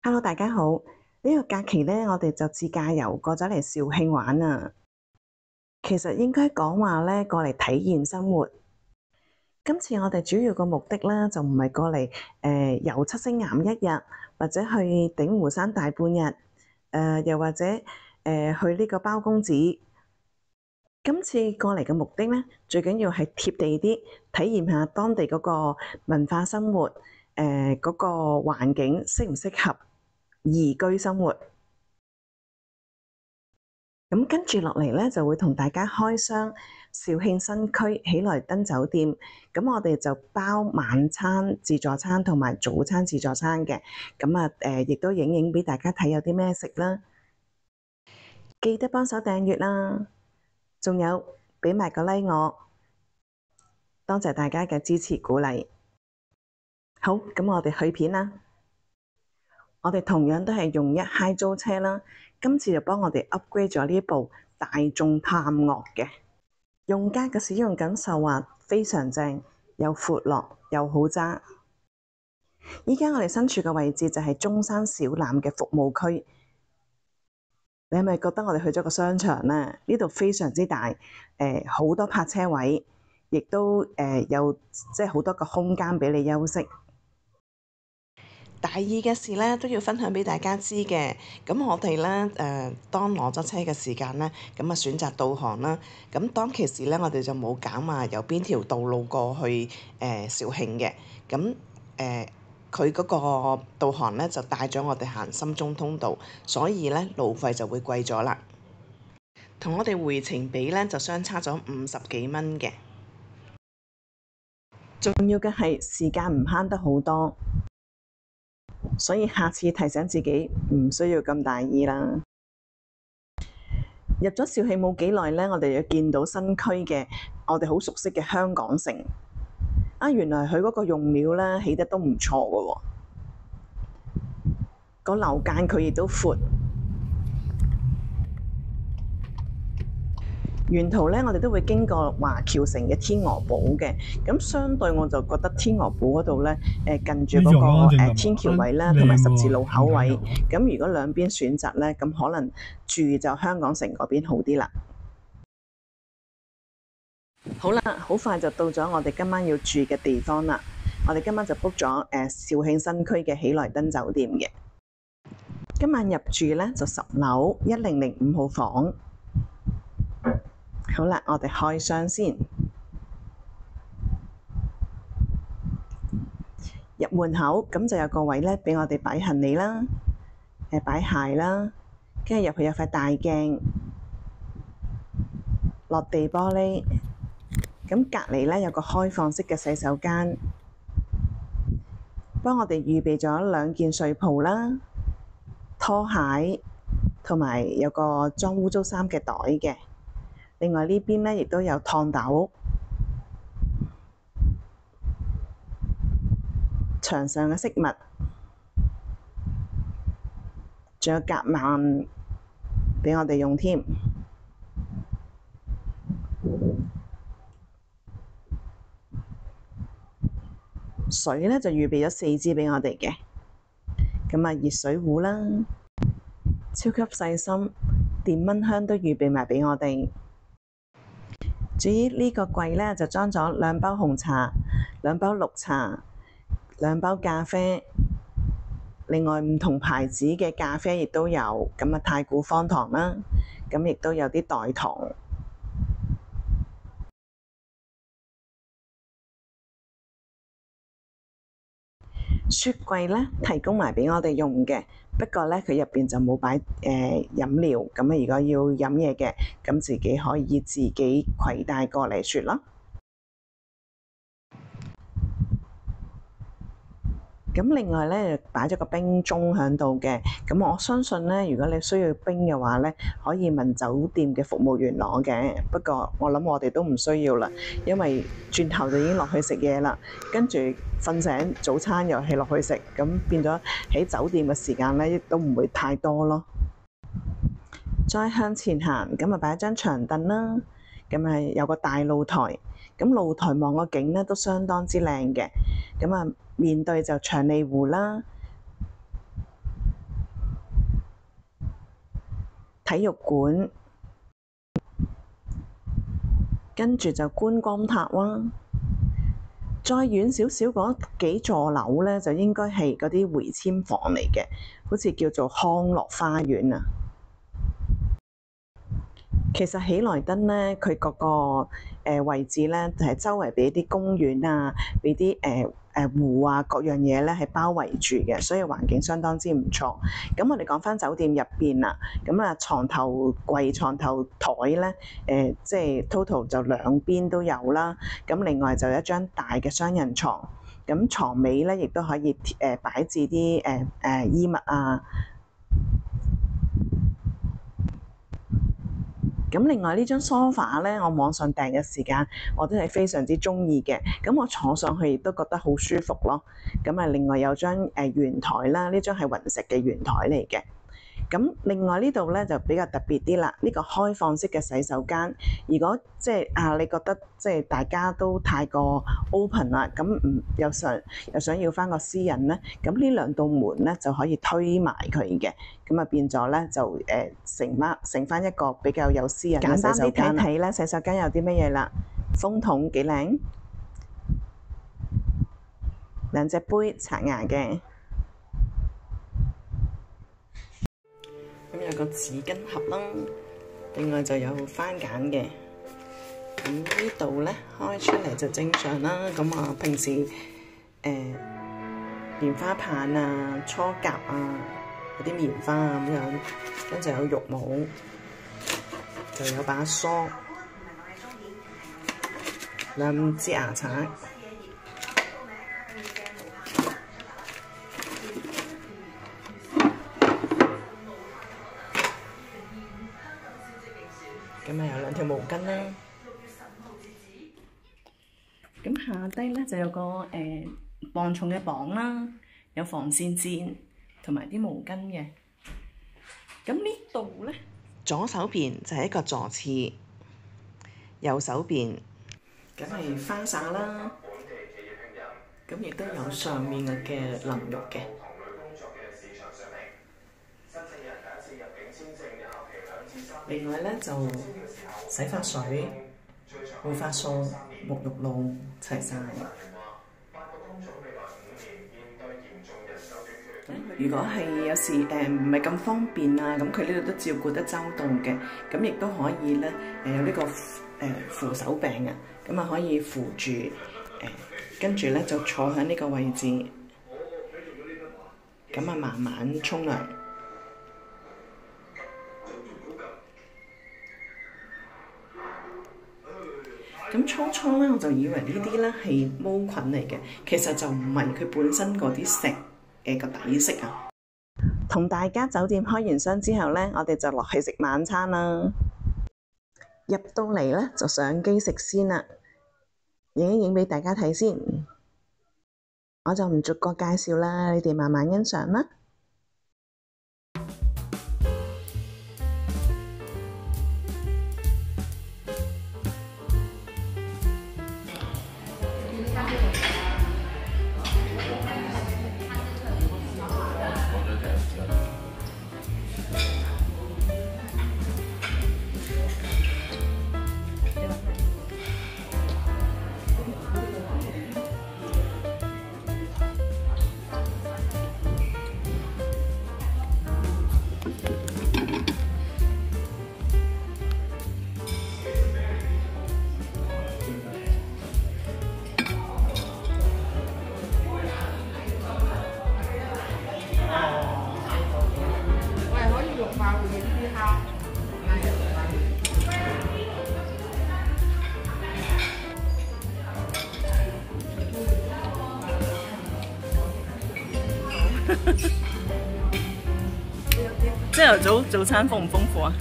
Hello，大家好。呢個假期呢，我哋就自駕遊過咗嚟肇慶玩啊。其實應該講話呢，過嚟體驗生活。今次我哋主要個目的呢，就唔係過嚟遊七星岩一日，或者去鼎湖山大半日，又或者去呢個包公子。今次過嚟嘅目的呢，最緊要係貼地啲，體驗下當地嗰個文化生活，嗰個環境適唔適合宜居生活。咁跟住落嚟咧，就會同大家開箱肇慶新區喜來登酒店。咁我哋就包晚餐自助餐同埋早餐自助餐嘅。咁啊，亦都影俾大家睇有啲咩食啦。記得幫手訂閱啦，仲有俾埋個 like 我，多謝大家嘅支持鼓勵。好，咁我哋去片啦。我哋同樣都係用一嗨租車啦，今次就幫我哋 upgrade 咗呢部大眾探岳嘅。用家嘅使用感受話非常正，又闊落又好揸。依家我哋身處嘅位置就係中山小欖嘅服務區。你係咪覺得我哋去咗個商場呢？呢度非常之大，好多泊車位，亦都有即係好多個空間俾你休息。大意嘅事咧都要分享俾大家知嘅。咁我哋咧當攞咗車嘅時間咧，咁啊選擇導航啦。咁當其時咧，我哋就冇揀話由邊條道路過去肇慶嘅。咁佢嗰個導航咧就帶咗我哋行深中通道，所以咧路費就會貴咗啦。同我哋回程比咧就相差咗50幾蚊嘅。重要嘅係時間唔慳得好多。所以下次提醒自己唔需要咁大意啦。入咗肇慶冇幾耐呢，我哋就見到新區嘅我哋好熟悉嘅香港城。原來佢嗰個用料呢起得都唔錯嘅喎，個樓間佢亦都闊。沿途呢，我哋都會經過華僑城嘅天鵝堡嘅，咁相對我就覺得天鵝堡嗰度呢，近住嗰個天橋位啦，同埋十字路口位，咁如果兩邊選擇呢，咁可能住就香港城嗰邊好啲啦。好啦，好快就到咗我哋今晚要住嘅地方啦。我哋今晚就 book 咗肇慶新區嘅喜來登酒店嘅。今晚入住呢，就10樓1005號房。好啦，我哋開箱先。入門口咁就有個位咧，俾我哋擺行李啦，擺鞋啦，跟住入去有塊大鏡，落地玻璃。咁隔離咧有個開放式嘅洗手間，幫我哋預備咗2件睡袍啦、拖鞋，同埋有個裝污糟衫嘅袋嘅。另外呢邊咧亦都有熨斗，牆上嘅飾物，仲有夾萬俾我哋用添。水咧就預備咗4支俾我哋嘅。咁啊熱水壺啦，超級細心，電蚊香都預備埋俾我哋。至於呢個櫃呢，就裝咗2包紅茶、2包綠茶、2包咖啡，另外唔同牌子嘅咖啡亦都有，咁啊太古方糖啦，咁亦都有啲代糖。雪櫃呢，提供埋俾我哋用嘅，不過呢，佢入邊就冇擺飲料，咁啊如果要飲嘢嘅，咁自己可以自己攜帶過嚟雪咯。咁另外咧，擺咗個冰鐘喺度嘅。咁我相信咧，如果你需要冰嘅話咧，可以問酒店嘅服務員攞嘅。不過我諗我哋都唔需要啦，因為轉頭就已經落去食嘢啦，跟住瞓醒早餐又係落去食，咁變咗喺酒店嘅時間咧，亦都唔會太多咯。再向前行，咁啊擺一張長凳啦，咁啊有個大露台，咁露台望個景咧都相當之靚嘅。咁啊面對就長利湖啦，體育館，跟住就觀光塔啦。再遠少少嗰幾座樓咧，就應該係嗰啲回遷房嚟嘅，好似叫做康樂花園啊。其實喜來登咧，佢嗰個位置咧，就係周圍俾啲公園啊，俾啲湖啊，各樣嘢咧係包圍住嘅，所以環境相當之唔錯。咁我哋講返酒店入邊啦，咁啊床頭櫃、床頭台咧，即係 total 就兩邊都有啦。咁另外就有一張大嘅雙人床，咁床尾咧亦都可以擺置啲衣物啊。咁另外呢張梳化咧，我網上訂嘅時間，我都係非常之中意嘅。咁我坐上去亦都覺得好舒服咯。咁啊，另外有張圓台啦，呢張係雲石嘅圓台嚟嘅。咁另外呢度咧就比較特別啲啦，呢個開放式嘅洗手間。如果即係你覺得即係大家都太過 open 啦，咁又想要翻個私隱咧，咁呢兩道門咧就可以推埋佢嘅，咁啊變咗咧就成翻一個比較有私隱嘅洗手間。簡單啲睇睇咧，洗手間有啲乜嘢啦？風筒幾靚，兩隻杯刷牙嘅。咁有個紙巾盒啦，另外就有番梘嘅。咁呢度咧開出嚟就正常啦。咁啊，平時棉花棒啊、搓甲啊、嗰啲棉花啊咁樣，跟住有浴帽，就有把梳，兩支牙刷。咁啊有兩條毛巾啦，咁下低咧就有個磅重嘅磅啦，有防線墊同埋啲毛巾嘅。咁呢度咧，左手邊就係一個坐廁，右手邊梗係花灑啦，咁亦都有上面嘅淋浴嘅。另外咧就洗髮水、護髮素、沐浴露齊晒。如果係有時唔係咁方便啊，咁佢呢度都照顧得周到嘅，咁亦都可以咧有呢個扶手柄啊，咁啊可以扶住跟住咧就坐喺呢個位置，咁啊慢慢沖涼。咁初初咧我就以為呢啲咧係毛菌嚟嘅，其實就唔係，佢本身嗰啲石個底色啊。同大家酒店開完箱之後咧，我哋就落去食晚餐啦。入到嚟咧就上機食先啦，影一影俾大家睇先。我就唔逐個介紹啦，你哋慢慢欣賞啦。朝頭早餐豐唔豐富啊？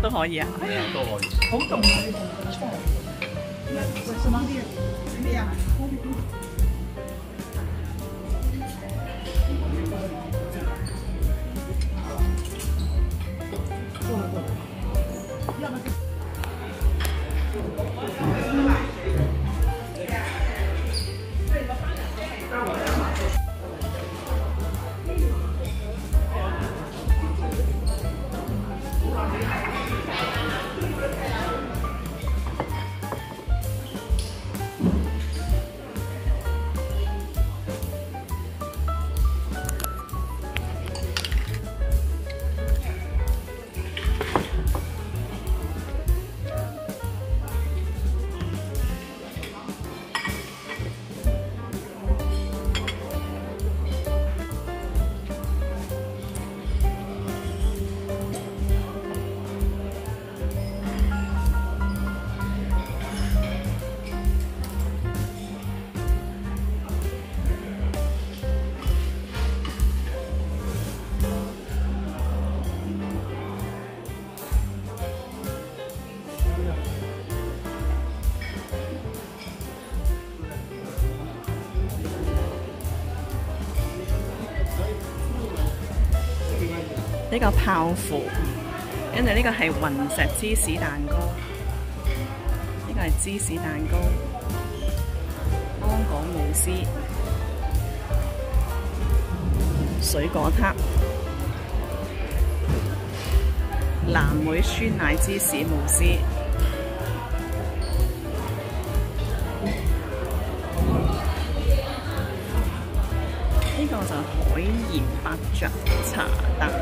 都可以啊。都可以。好凍啊！什麼店？咩啊？呢個泡芙，跟住呢個係雲石芝士蛋糕，呢個係芝士蛋糕，芒果慕斯，水果撻，藍莓酸奶芝士慕斯，呢個就海鹽伯爵茶蛋糕。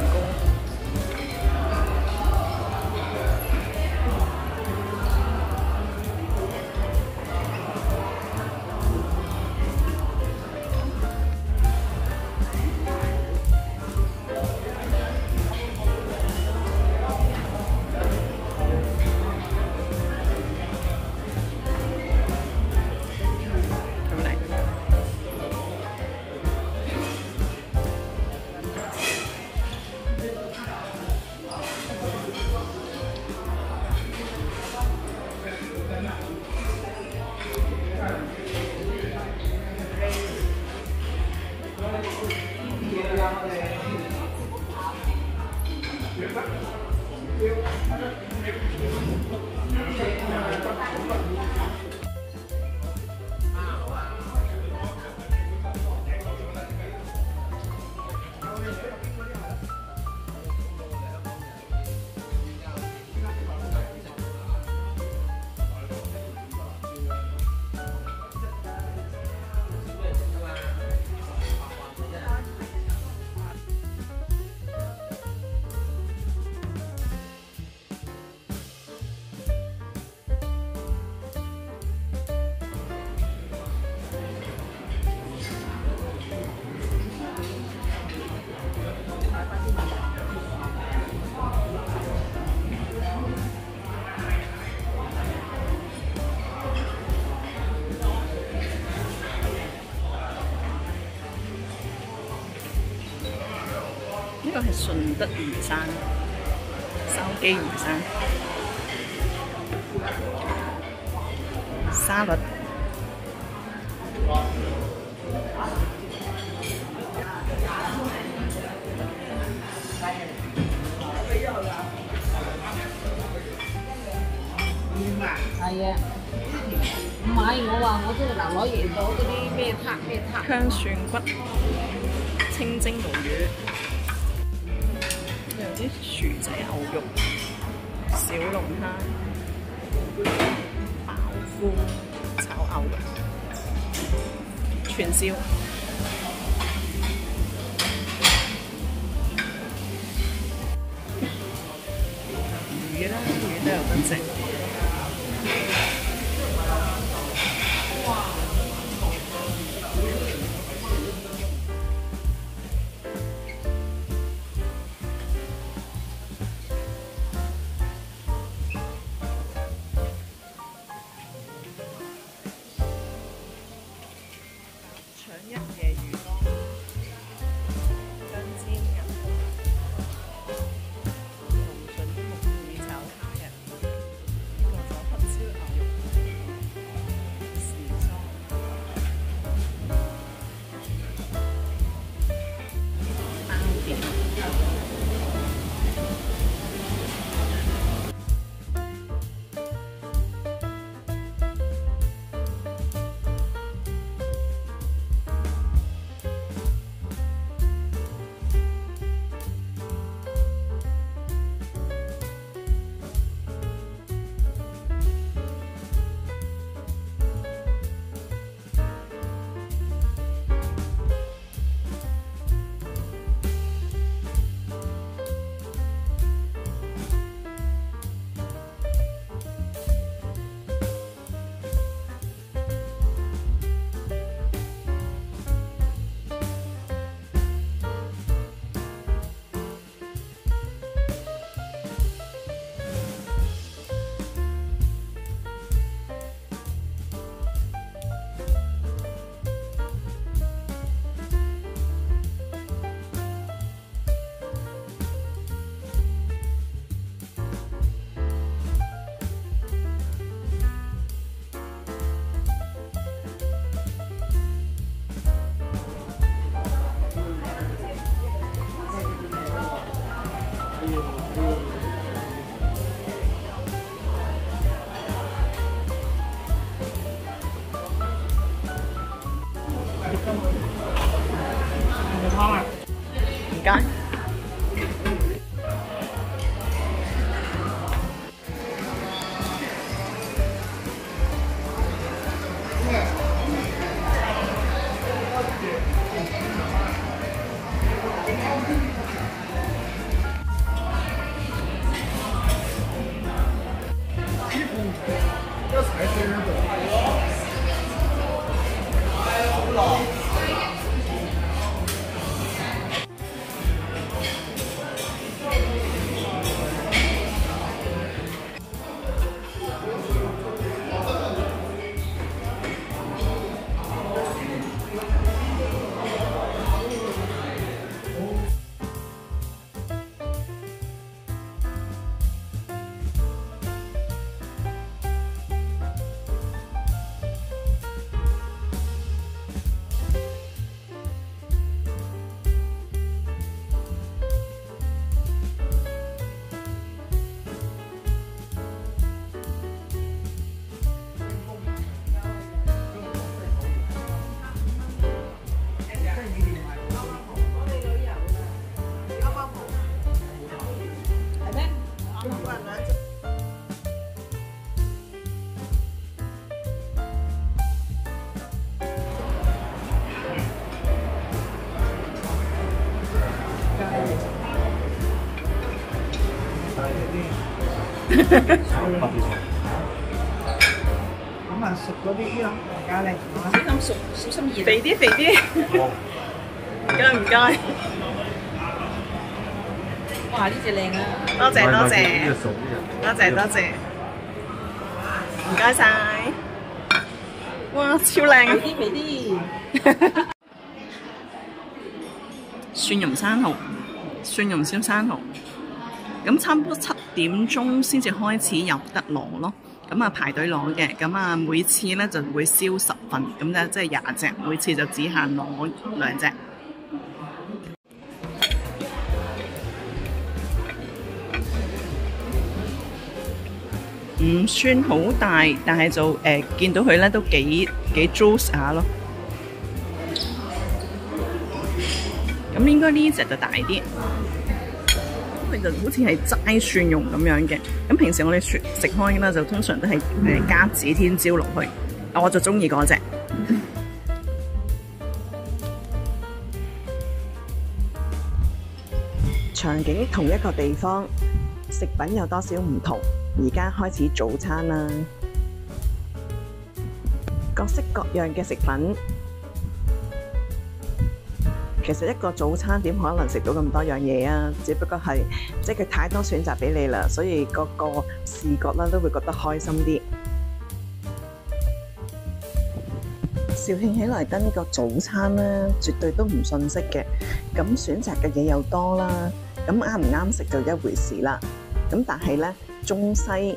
呢個係順德魚生，筲箕魚生，沙律，係啊，唔係我話我都嗱攞鹽咗嗰啲咩撻，香蒜骨、清蒸鱸魚。有啲薯仔牛肉、小龍蝦、爆菇、炒牛肉、串燒、魚啦，魚都有得食。腸一夜魚乾、薑煎牛河、龍筍木耳炒蝦仁。該。咁啊，熟嗰啲咯，咖喱，小心熟，小心熱。肥啲，肥啲。唔該唔該，哇！呢只靚啊！多謝多謝，多謝多謝，唔該晒。哇，超靚啊！肥啲，肥啲。蒜蓉生蠔，蒜蓉燒生蠔。咁差唔多7點鐘先至開始有得攞咯，咁啊排隊攞嘅，咁啊每次咧就會燒10份，咁咧即係20隻，每次就只限攞2隻。唔算好大，但係就見到佢咧都幾 juice 下咯。咁應該呢隻就大啲。佢就好似係齋蒜蓉咁樣嘅，咁平時我哋食開啦，就通常都係加指天椒落去，我就中意嗰隻。場景同一個地方，食品有多少唔同？而家開始早餐啦，各式各樣嘅食品。其實一個早餐點可能食到咁多樣嘢啊？只不過係即係佢太多選擇俾你啦，所以個視覺啦都會覺得開心啲。肇慶喜來登呢個早餐咧，絕對都唔遜色嘅。咁選擇嘅嘢又多啦，咁啱唔啱食就一回事啦。咁但係咧，中西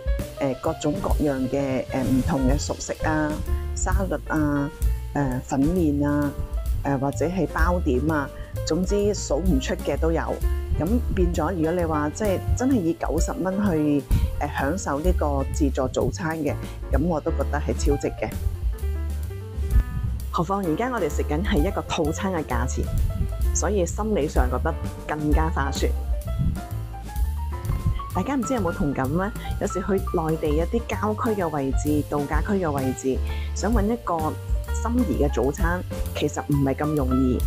各種各樣嘅唔同嘅熟食啊、沙律啊、粉麵啊。或者係包點啊，總之數唔出嘅都有。咁變咗，如果你話即係真係以90蚊去享受呢個自助早餐嘅，咁我都覺得係超值嘅。何況而家我哋食緊係一個套餐嘅價錢，所以心理上覺得更加划算。大家唔知有冇同感呢？有時去內地一啲郊區嘅位置、度假區嘅位置，想揾一個心儀嘅早餐，其實唔係咁容易，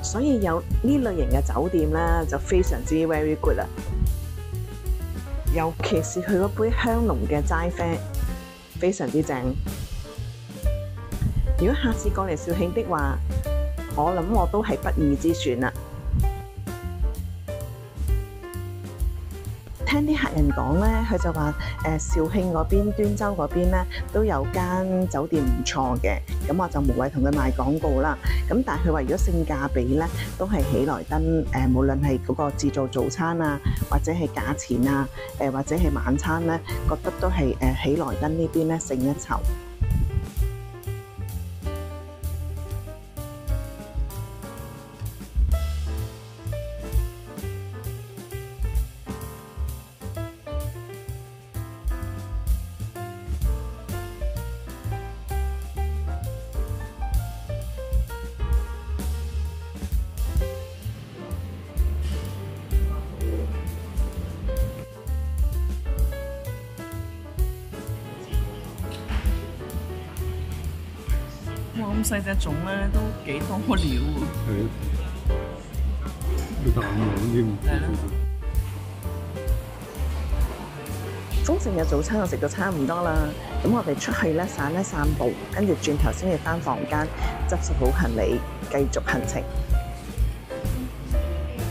所以有呢類型嘅酒店咧，就非常之 very good 啦。尤其是佢嗰杯香濃嘅齋啡，非常之正。如果下次過嚟肇慶的話，我諗我都係不二之選啦。聽啲客人講咧，佢就話肇慶嗰邊、端州嗰邊咧都有間酒店唔錯嘅，咁我就無謂同佢賣廣告啦。咁但係佢話如果性價比咧，都係喜來登無論係嗰個自助早餐啊，或者係價錢啊，或者係晚餐咧，覺得都係喜來登呢邊咧勝一籌。細隻粽咧都幾多料喎。係啊，要啖樣添。係咯。豐盛嘅早餐就食到差唔多啦，咁我哋出去咧散步，跟住轉頭先至返房間，執拾好行李，繼續行程。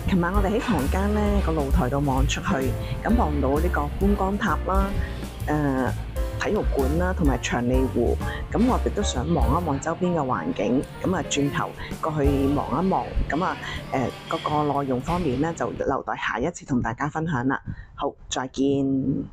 琴晚我哋喺房間咧個露台度望出去，咁望到呢個觀光塔啦、體育館啦，同埋長利湖。咁我哋都想望一望周邊嘅環境，咁啊轉頭過去望一望，咁啊嗰個內容方面咧就留待下一次同大家分享啦。好，再見。